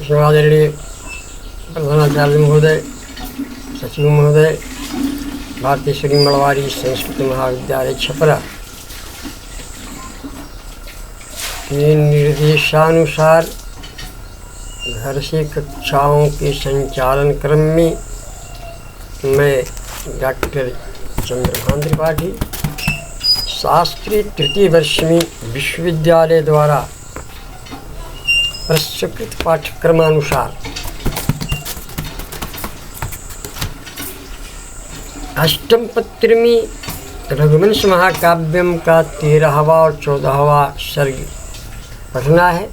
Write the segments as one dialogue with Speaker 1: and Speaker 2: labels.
Speaker 1: आदरणीय प्रधानाचार्य महोदय, सचिव महोदय, भारतीय श्री मड़वारी संस्कृत महाविद्यालय छपरा के निर्देशानुसार घर से कक्षाओं के संचालन क्रम में मैं डॉक्टर चंद्रभान त्रिपाठी शास्त्री तृतीय वर्ष में विश्वविद्यालय द्वारा प्रस्वीकृत पाठ्यक्रमानुसार अष्टम पत्र में रघुवंश महाकाव्यम का 13वां और 14वां सर्ग पढ़ना है।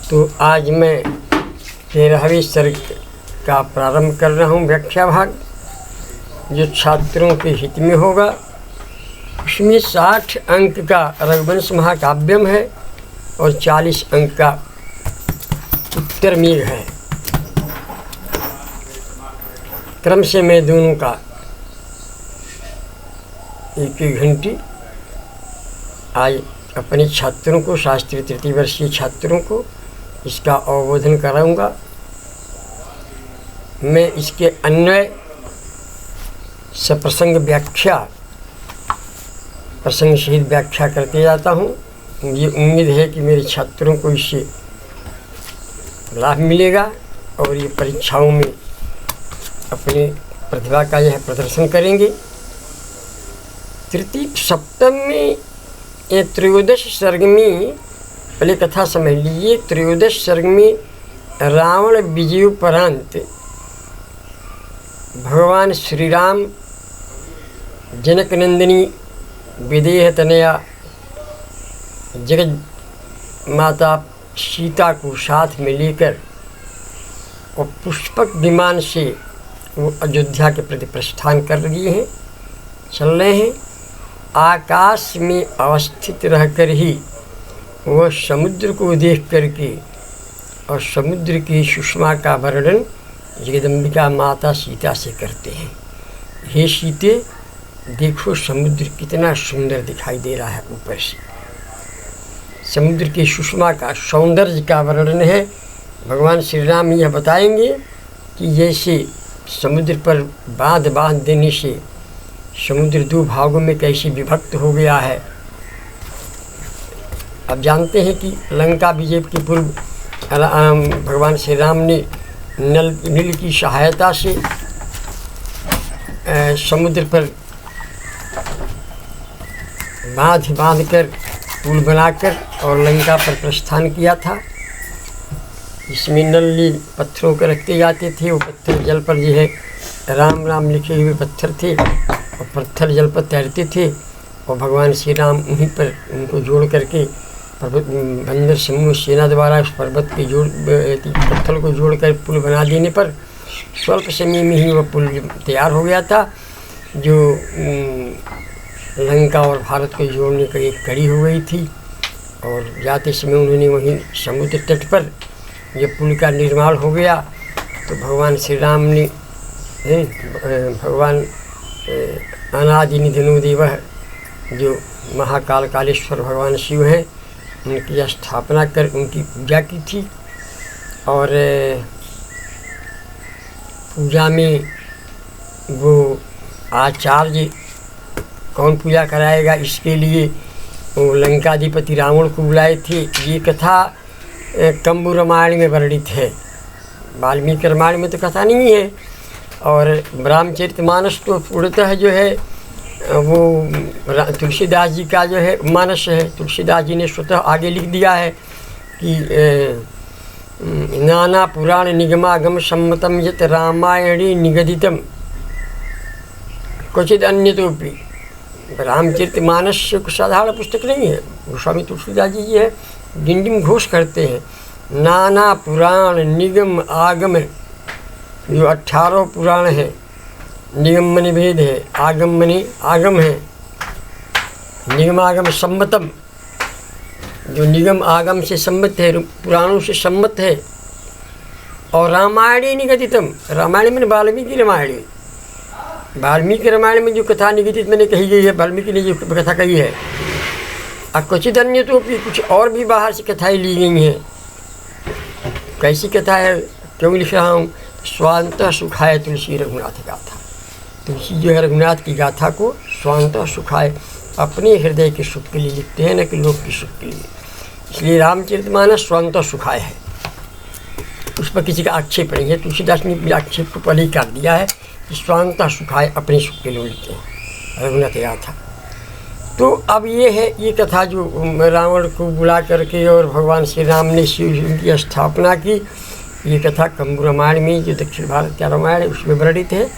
Speaker 1: तो आज मैं 13वें सर्ग का प्रारंभ कर रहा हूँ। व्याख्या भाग जो छात्रों के हित में होगा। उसमें 60 अंक का रघुवंश महाकाव्यम है और 40 अंक का उत्तर मेघ है। क्रम से मैं दोनों का एक घंटी आज अपने छात्रों को, शास्त्रीय तृतीय वर्षीय छात्रों को इसका अवबोधन कराऊंगा। मैं इसके अन्वय सप्रसंग व्याख्या, प्रसंग सहित व्याख्या करते जाता हूँ। मुझे उम्मीद है कि मेरे छात्रों को इससे लाभ मिलेगा और ये परीक्षाओं में अपनी प्रतिभा का यह प्रदर्शन करेंगे। तृतीय सप्तम में ये त्रयोदश सर्ग में पहले कथा समझ लीजिए। त्रयोदश सर्ग में रावण विजयोपरांत भगवान श्री राम जनक नंदिनी विदेह तनया जगत माता सीता को साथ में लेकर और पुष्पक विमान से वो अयोध्या के प्रति प्रस्थान कर दिए हैं, चल रहे हैं। आकाश में अवस्थित रहकर ही वह समुद्र को देख करके और समुद्र की सुषमा का वर्णन जगदम्बिका माता सीता से करते हैं। हे सीते, देखो समुद्र कितना सुंदर दिखाई दे रहा है ऊपर से। समुद्र की सुषमा का सौंदर्य का वर्णन है। भगवान श्री राम यह बताएंगे कि जैसे समुद्र पर बांध देने से समुद्र दो भागों में कैसे विभक्त हो गया है। अब जानते हैं कि लंका विजय के पूर्व भगवान श्री राम ने नील की सहायता से समुद्र पर बांध कर पुल बनाकर और लंका पर प्रस्थान किया था। इसमें नली पत्थरों को रखते जाते थे। वो पत्थर जल पर जो है राम राम लिखे हुए पत्थर थे और पत्थर जल पर तैरते थे और भगवान श्री राम उन्हीं पर उनको जोड़ करके पर्वत बंदर समूह सेना द्वारा उस पर्वत के पत्थर को जोड़कर पुल बना देने पर स्वल्प समय में ही वह पुल तैयार हो गया था, जो लंका और भारत को जोड़ने की एक कड़ी हो गई थी। और जाते समय उन्होंने वहीं समुद्र तट पर जब पुल का निर्माण हो गया तो भगवान श्री राम ने भगवान अनादि निधनो देवः जो महाकाल कालेश्वर भगवान शिव हैं, उनकी स्थापना कर उनकी पूजा की थी। और पूजा में वो आचार्य कौन पूजा कराएगा, इसके लिए वो लंकाधिपति रावण को बुलाए थे। ये कथा कंबू रामायण में वर्णित है। वाल्मीकि रामायण में तो कथा नहीं है। और रामचरितमानस तो पूर्णतः जो है वो तुलसीदास जी का जो है मानस है। तुलसीदास जी ने स्वतः आगे लिख दिया है कि नाना पुराण निगमागम सम्मतम यत रामायणी निगदितम क्वचित अन्यतोपि। रामचरितमानस साधारण पुस्तक नहीं है। गोस्वामी तुलसीदास जी है डिंडिम घोष करते हैं नाना पुराण निगम आगम, जो 18 पुराण है। निगम मनि भेद है, आगम मनि आगम है। निगमागम सम्मतम, जो निगम आगम से सम्मत है, पुराणों से सम्मत है। और रामायणी निगदितम, रामायण में वाल्मीकि रामायण, वाल्मीकि रामायण में जो कथा निगदित मैंने कही गई है, वाल्मीकि ने जो कथा कही है क्वचित अन्य तो भी कुछ और भी बाहर से कथाएँ ली गई हैं। कैसी कथा है, क्यों लिख रहा हूँ? स्वांतः सुखाय तुलसी रघुनाथ गाथा। तुलसी जो है रघुनाथ की गाथा को स्वांतः सुखाय अपने हृदय के सुख के लिए लिखते हैं, न कि लोक के सुख के लिए। इसलिए रामचरितमानस स्वांतः सुखाय है, उस पर किसी का आक्षेप नहीं है। तुलसीदास ने आक्षेप को पहले ही कर दिया है कि स्वांतः सुखाय अपने सुख के लिए लिखते हैं रघुनाथ गाथा। तो अब ये है, ये कथा जो रावण को बुला करके और भगवान श्री राम ने शिव की स्थापना की, ये कथा कंबू रामायण में, जो दक्षिण भारत का रामायण है, उसमें वर्णित है।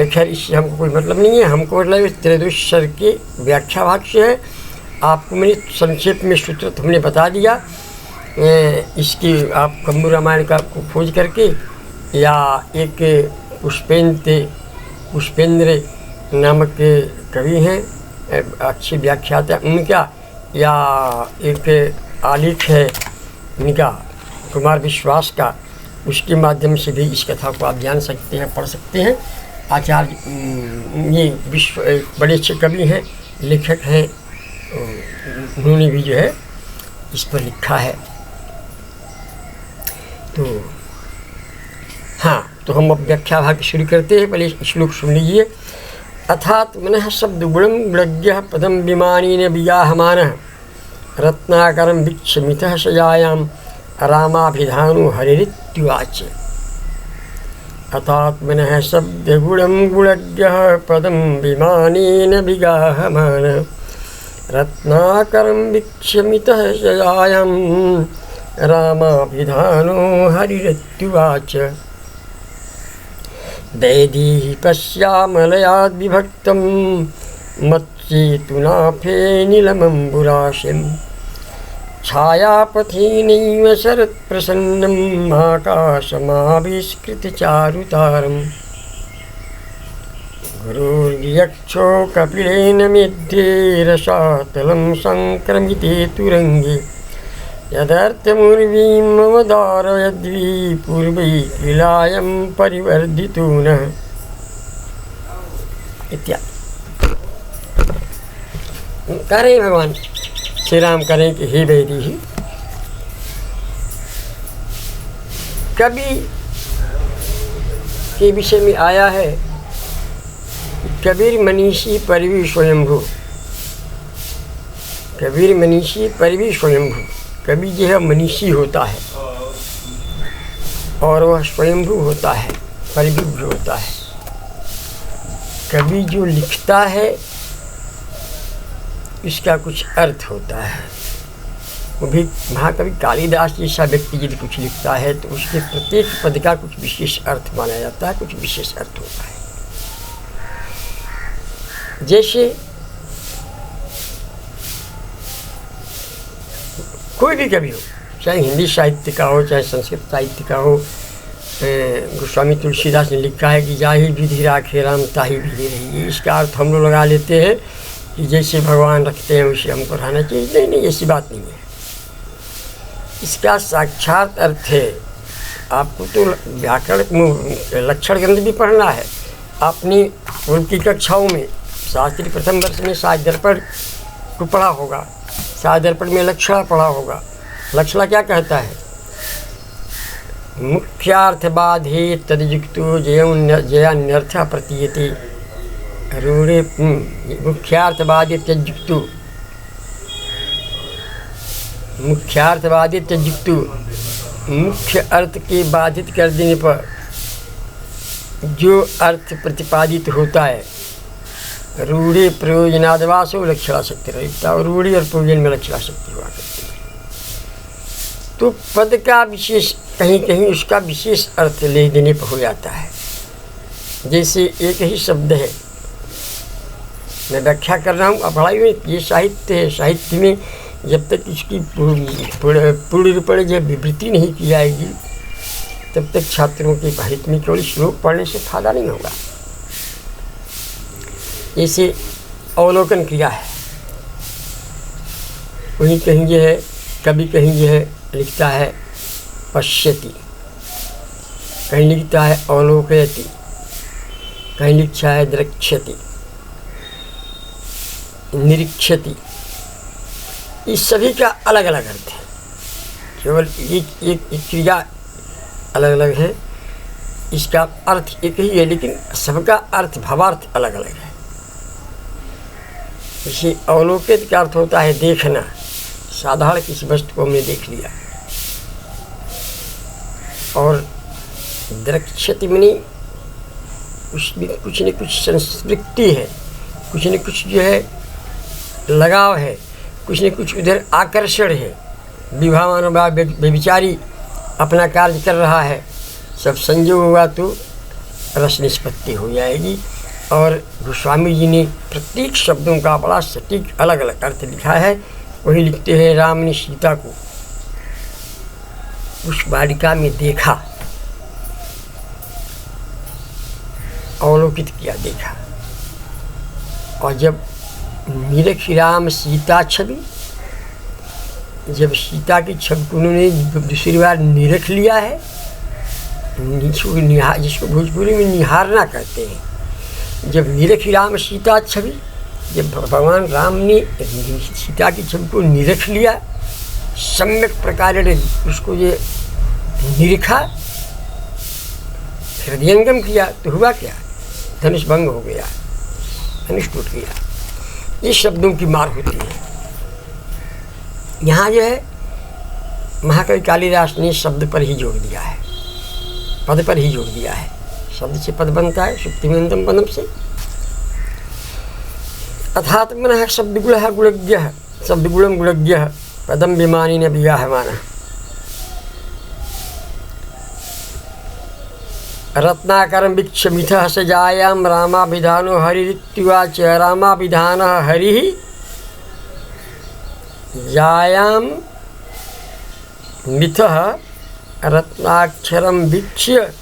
Speaker 1: खैर इससे हमको कोई मतलब नहीं है, हमको मतलब त्रयोदश सर्ग के व्याख्या भाष्य है। आपको मैंने संक्षेप में सूत्र हमने बता दिया। इसकी आप कंबू रामायण का खोज करके, या एक पुष्पेंद्र नामक कवि हैं, अच्छी व्याख्याता उनका, या एक आलेख है इनका कुमार विश्वास का, उसके माध्यम से भी इस कथा को आप जान सकते हैं, पढ़ सकते हैं। आचार्य ये विश्व बड़े अच्छे कवि हैं, लेखक हैं, उन्होंने भी जो है इस पर लिखा है। तो हाँ, तो हम अब व्याख्या भाग शुरू करते हैं। पहले श्लोक सुन लीजिए। अथात मनः शब्दगुणं गुणज्ञः पदं विमानेन विगाहमानः रत्नाकरं वीक्ष्यमितः शयायां रामाभिधानो हरिरित्युवाच। अथात मनः शब्दगुणं गुणज्ञः पदं विमानेन विगाहमानः रत्नाकरं वीक्ष्यमितः शयायां रामाभिधानो हरिरित्युवाच। दैदीहि पश्यामलयाद् विभक्तं मच्चेतुना फेनिलमम्बुराशिं छायापथेनैव शरत्प्रसन्नम् आकाशमाविष्कृतचारुतारम् गुरुर्यक्षो कपिलेन मेध्ये रसातलं संक्रमिते तुरङ्गे यदर्थमुर्वीमवदारयद्वि पूर्वै लीलायं परिवर्धितो नः इत्यादि। करें भगवान श्री राम करें कि हे वैदेही, कवि के विषय में आया है कबीर मनीषी परिवी स्वयंभू। कबीर मनीषी परिवी स्वयंभू। कवि जो है मनीषी होता है और वह स्वयंभू होता है, परिविभ्र होता है। कवि जो लिखता है इसका कुछ अर्थ होता है। वो भी महाकवि कालिदास जैसा व्यक्ति यदि कुछ लिखता है तो उसके प्रत्येक पद का कुछ विशेष अर्थ माना जाता है, कुछ विशेष अर्थ होता है। जैसे कोई भी कवि हो, चाहे हिंदी साहित्य का हो, चाहे संस्कृत साहित्य का हो, गोस्वामी तुलसीदास ने लिखा है कि जाहि विधि राखे राम ताहि विधि रही। इसका अर्थ हम लोग लगा लेते हैं कि जैसे भगवान रखते हैं वैसे हमको रहना चाहिए। नहीं नहीं, ऐसी बात नहीं है। इसका साक्षात अर्थ है, आपको तो व्याकरण लक्षण ग्रंथ भी पढ़ना है। अपनी उनकी कक्षाओं में शास्त्री प्रथम वर्ष में साहित्य दर्पण को पढ़ा होगा, साहित्य दर्पण में लक्षणा पढ़ा होगा। लक्षणा क्या कहता है? मुख्यार्थबाधे तदयुक्तो जयान्यर्थ प्रतीयते रूढ़े। मुख्यार्थबाधे त्यजुक्तो, मुख्यार्थबाधे त्यजुक्तो, मुख्य अर्थ के बाधित कर देने पर जो अर्थ प्रतिपादित होता है, रूढ़े प्रयोजनादवासो लक्षणा शक्ति रहता, और रूढ़ी और प्रयोजन में लक्षणा शक्ति हुआ करती है। तो पद का विशेष कहीं कहीं उसका विशेष अर्थ ले देने पर हो जाता है। जैसे एक ही शब्द है, मैं व्याख्या कर रहा हूँ, पढ़ाई में ये साहित्य है। साहित्य में जब तक इसकी पूर्ण रूपेण जब विवृत्ति नहीं की जाएगी तब तक छात्रों के हित में केवल श्लोक पढ़ने से फायदा नहीं होगा। जैसे अवलोकन किया है, वहीं कहीं जो है कभी कहीं जो है लिखता है पश्यति, कहीं लिखता है अवलोकयति, कहीं लिखा है द्रक्ष्यति, निरीक्षति, इस सभी का अलग अलग अर्थ है, केवल एक क्रिया अलग अलग है, इसका अर्थ एक ही है, लेकिन सबका अर्थ भावार्थ अलग अलग है। इसे अवलोकित का अर्थ होता है देखना, साधारण किसी वस्तु को हमने देख लिया। और द्रक्ष्यति मनी उसमें कुछ न कुछ संस्कृति है, कुछ न कुछ जो है लगाव है, कुछ न कुछ उधर आकर्षण है। विभावान व्यभिचारी अपना कार्य कर रहा है, सब संयोग हुआ तो रस निष्पत्ति हो जाएगी। और गोस्वामी जी ने प्रत्येक शब्दों का बड़ा सटीक अलग अलग अर्थ लिखा है। वही लिखते हैं, राम ने सीता को उस बालिका में देखा, अवलोकित किया, देखा। और जब निरखी राम सीता छवि, जब सीता की छवि को उन्होंने दूसरी बार निरख लिया है, जिसको भोजपुरी में निहारना कहते हैं, जब निरखी राम सीता छवि, जब भगवान राम ने सीता की छवि को निरख लिया, सम्यक प्रकार उसको ये निरखा, हृदयंगम किया, तो हुआ क्या? धनुष भंग हो गया, धनुष टूट गया। ये शब्दों की मार होती है। यहाँ जो है महाकवि कालिदास ने शब्द पर ही जोड़ दिया है, पद पर ही जोड़ दिया है। शब्द से पद बनता है, सुप्तिमेन्दम पदम से। अथात्मनः शब्दगुणः गुणज्ञः, शब्दगुणं गुणज्ञः, पदम विमानी न विगाहमानः। रत्नाकरं वीक्ष्यमिथः सजायां रामाभिधानो हरिरित्युवाच। रामाभिधानः हरिः जायां मिथः रत्नाक्षरं वीक्ष्य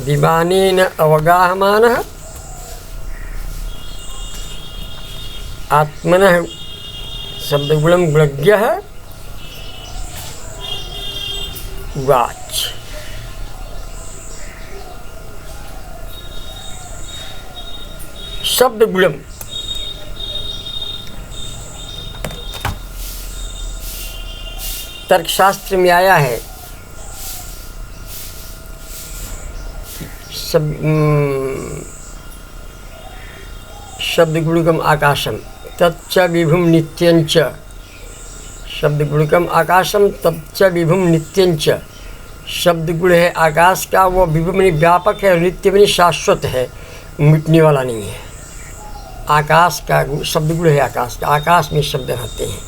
Speaker 1: विमानेन अवगाहमानः। आत्मनः शब्दगुणं गुणज्ञः उवाच। शब्दगुणम तर्कशास्त्र में आया है, शब्दगुणकम आकाशम तच्च विभुम नित्यंच। शब्दगुणकम आकाशम तच्च विभुम नित्यंच। शब्दगुण है आकाश का, वो विभु में व्यापक है, नित्य में शाश्वत है, मिटने वाला नहीं है। आकाश का शब्दगुण है आकाश का, आकाश में शब्द रहते हैं।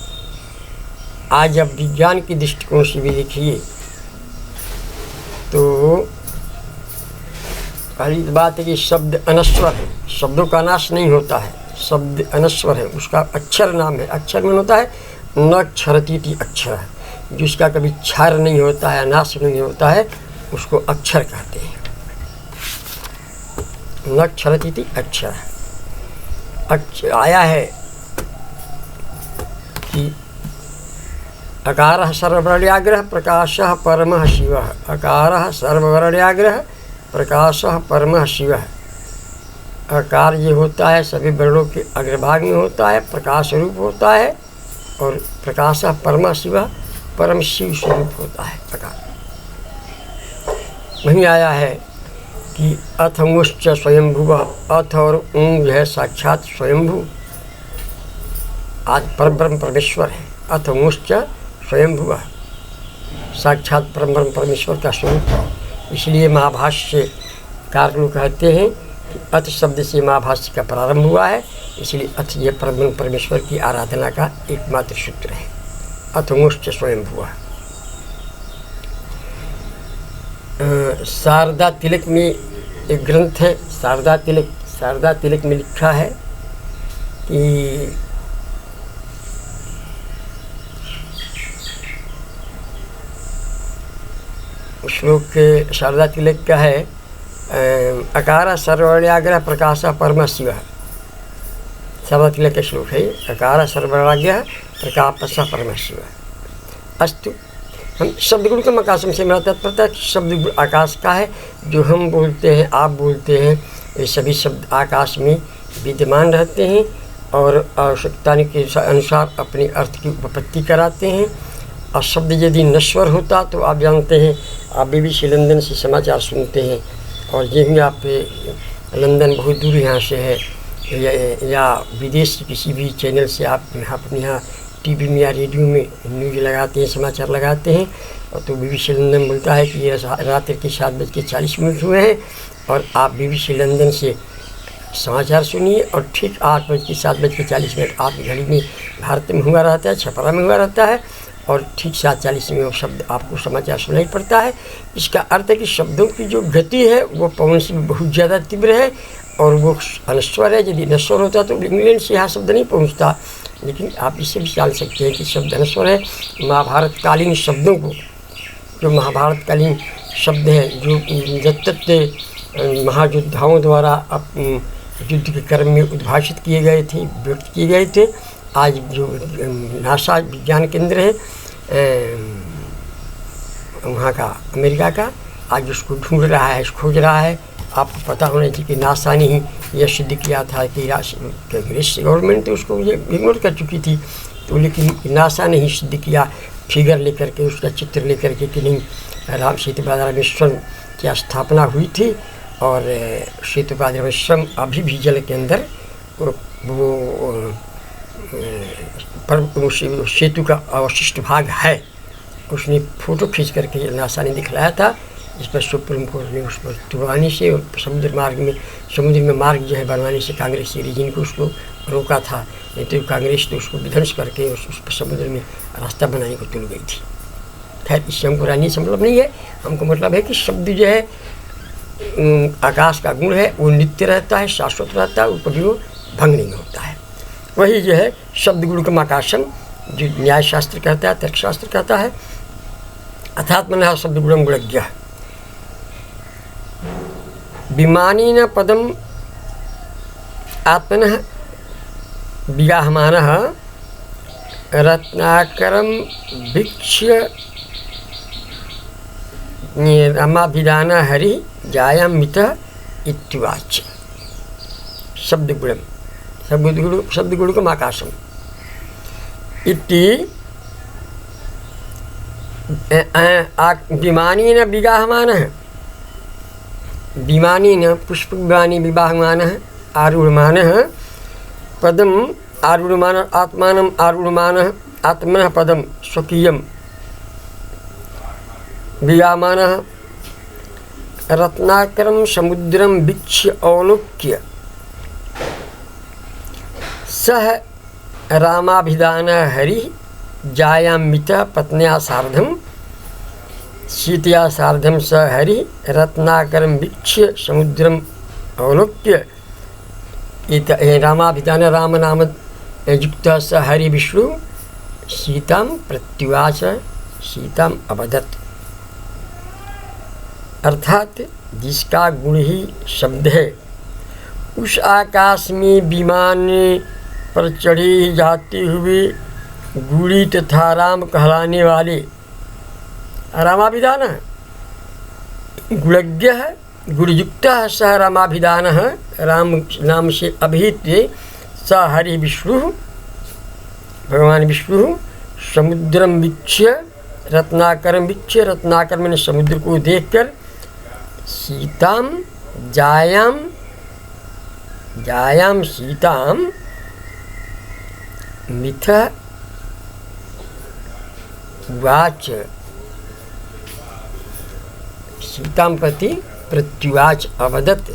Speaker 1: आज अब विज्ञान की दृष्टिकोण से भी देखिए तो पहली बात है कि शब्द अनश्वर है, शब्दों का नाश नहीं होता है, शब्द अनश्वर है, उसका अक्षर नाम है। अक्षर में होता है न क्षरतीति अक्षर है, जिसका कभी क्षर नहीं होता है, नाश नहीं होता है, उसको अक्षर कहते हैं। न क्षरतीति अक्षर आया है कि अकारः सर्ववर्ण्याग्रह प्रकाशः परमः शिवः। अकारः सर्ववर्ण्याग्रह प्रकाशः परमः शिवः। आकार ये होता है सभी वर्णों के अग्रभाग में होता है, प्रकाश रूप होता है, और प्रकाशः परमः शिवः, परम शिव स्वरूप होता है आकार। वहीं आया है कि अथ मुश्च स्वयंभुव। अथ और ऊँ है साक्षात स्वयंभू, आज परब्रह्म परमेश्वर है। अथ मुश्च स्वयंभुव, साक्षात परब्रह्म परमेश्वर का स्वरूप है। इसलिए महाभाष्यकार लोग कहते हैं कि अथ शब्द से महाभाष्य का प्रारंभ हुआ है, इसलिए अथ ये परब्रह्म परमेश्वर की आराधना का एकमात्र सूत्र है। अथ मुश्च स्वयंभुव। शारदा तिलक में एक ग्रंथ है शारदा तिलक। शारदा तिलक में लिखा है कि श्लोक के शारदा तिलक का है, अकार सर्ववर्ण्याग्रह प्रकाश परम शिव। शारदा तिलक का श्लोक है, अकार सर्ववर्ण्याग्रह प्रकाश परम शिव। अस्तु, हम शब्दगुण का आकाशम से मेरा तात्पर्य शब्द आकाश का है, जो हम बोलते हैं, आप बोलते हैं, ये सभी शब्द आकाश में विद्यमान रहते हैं। और आवश्यकता के अनुसार अपने अर्थ की उपपत्ति कराते हैं। और शब्द यदि नश्वर होता तो आप जानते हैं, आप BBC लंदन से समाचार सुनते हैं, और ये भी आप लंदन बहुत दूर यहाँ से है, या विदेश के किसी भी चैनल से आप अपने यहाँ TV में या रेडियो में न्यूज़ लगाते हैं, समाचार लगाते हैं, और तो BBC लंदन बोलता है कि ये रात्रि के 7:40 हुए हैं, और आप BBC लंदन से समाचार सुनिए, और ठीक 7:40 आपकी घड़ी में भारत में हुआ रहता है, छपरा में हुआ रहता है, और ठीक 7:40 में वो शब्द आपको समाचार सुनाई पड़ता है। इसका अर्थ है कि शब्दों की जो गति है वो पवन से बहुत ज़्यादा तीव्र है, और वो अनश्वर है। यदि नश्वर होता तो इंग्लैंड से यहाँ शब्द नहीं पहुँचता, लेकिन आप इससे भी जान सकते हैं कि शब्द अनश्वर है। महाभारत कालीन शब्दों को, जो महाभारत कालीन शब्द हैं, जो जब महायोद्धाओं द्वारा युद्ध के क्रम में उद्भाषित किए गए थे, व्यक्त किए गए थे, आज जो नासा विज्ञान केंद्र है वहाँ का, अमेरिका का, आज उसको ढूंढ रहा है, खोज रहा है। आपको पता होना चाहिए कि नासा ने ही यह सिद्ध किया था कि अंग्रेज गवर्नमेंट तो उसको ये इग्नोर कर चुकी थी, तो लेकिन नासा ने ही सिद्ध किया, फिगर लेकर के, उसका चित्र लेकर के, कि नहीं, राम सेतुपाद रामेश्वरम की स्थापना हुई थी, और सेतुपाद रामेश्वरम अभी भी जल के अंदर वो सेतु का अवशिष्ट भाग है। उसने फ़ोटो खींच करके नासा ने दिखलाया था, जिस पर सुप्रीम कोर्ट ने उस पर तुड़वाने से और समुद्र में मार्ग जो है बनवाने से कांग्रेस रीजन को उसको रोका था, नहीं तो कांग्रेस तो उसको विध्वंस करके उस पर समुद्र में रास्ता बनाने को तुल गई थी। खैर, इससे हमको राजनीति से मतलब नहीं है, हमको मतलब है कि शब्द जो है आकाश का गुण है, वो नित्य रहता है, शाश्वत रहता है, वो कभी वो भंग नहीं होता है। वही जो है शब्द गुणकम आकाशम, जो न्याय शास्त्र कहता है, तर्कशास्त्र कहता है। अथात्मनः शब्द गुणम गुणज्ञ विमानेन पदम आत्मनः विगाहमानः रत्नाकरम वीक्ष्य रमाभिधान हरि जायां मितः इत्युवाच। शब्द गुणकम आकाशम इति विमानेन विगाहमानः, विमानेन पुष्पविमाने विवाहमानः आरूढमानः पदम आरूढमानः आत्मानम् आरूढमानः आत्मनः पदम स्वकीयं विगाहमानः रत्नाकरं समुद्रं वीक्ष्य अवलोक्य सह रामाभिधान हरि जायां मितः पत्न्या सार्धं सीतया सार्धं स हरि रत्नाकरं वीक्ष्य समुद्रम अवलोक्य। रामाभिधान राम नाम युक्त स हरि विष्णु सीतां प्रत्युवाच सीतां अवदत्। अर्थात जिसका गुण ही शब्द है, उस आकाश में विमान पर चढ़े जाते हुए गुड़ी तथा राम कहलाने वाले रामाभिधान है, गुणज्ञ है, गुणयुक्त है, सह रामाभिधान है, राम नाम से अभिहित स हरि विष्णु, भगवान विष्णु, समुद्रम वीक्ष्य रत्नाकरम वीक्ष्य, रत्नाकर मैंने समुद्र को देखकर, सीताम जायाम जायाम सीताम मिथ वाच, सीताम प्रति प्रत्युवाच अवदत्।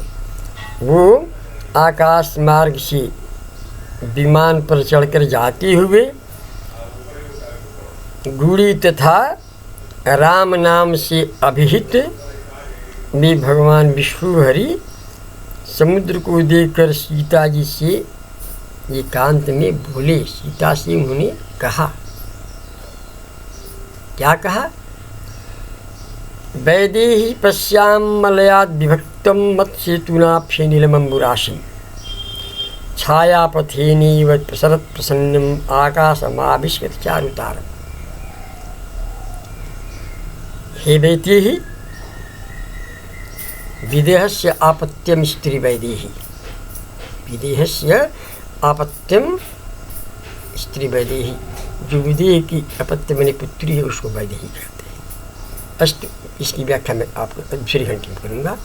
Speaker 1: वो आकाश मार्ग से विमान पर चढ़कर जाते हुए गुड़ी तथा राम नाम से अभिहित में भगवान विष्णु हरि समुद्र को देखकर सीता जी से एकांत में बोले। सीता से उन्होंने कहा, क्या कहा? वैदेही पश्याम मलयाद विभक्तम मत सेतुनाभ्य नीलमंबुराशि छायापथेनैव प्रसरत् प्रसन्नम आकाशमाविष्कृत चारुतारम्। हे वैदेही, विदेहस्य आपत्यम स्त्री वैदेही, विदेहस्य अपत्यम स्त्री वैदेही, जो विदेह की अपत्य मैंने पुत्री है उसको वैदेही कहते हैं। अस्त इसकी व्याख्या मैं आपको दूसरी घंटी में करूँगा।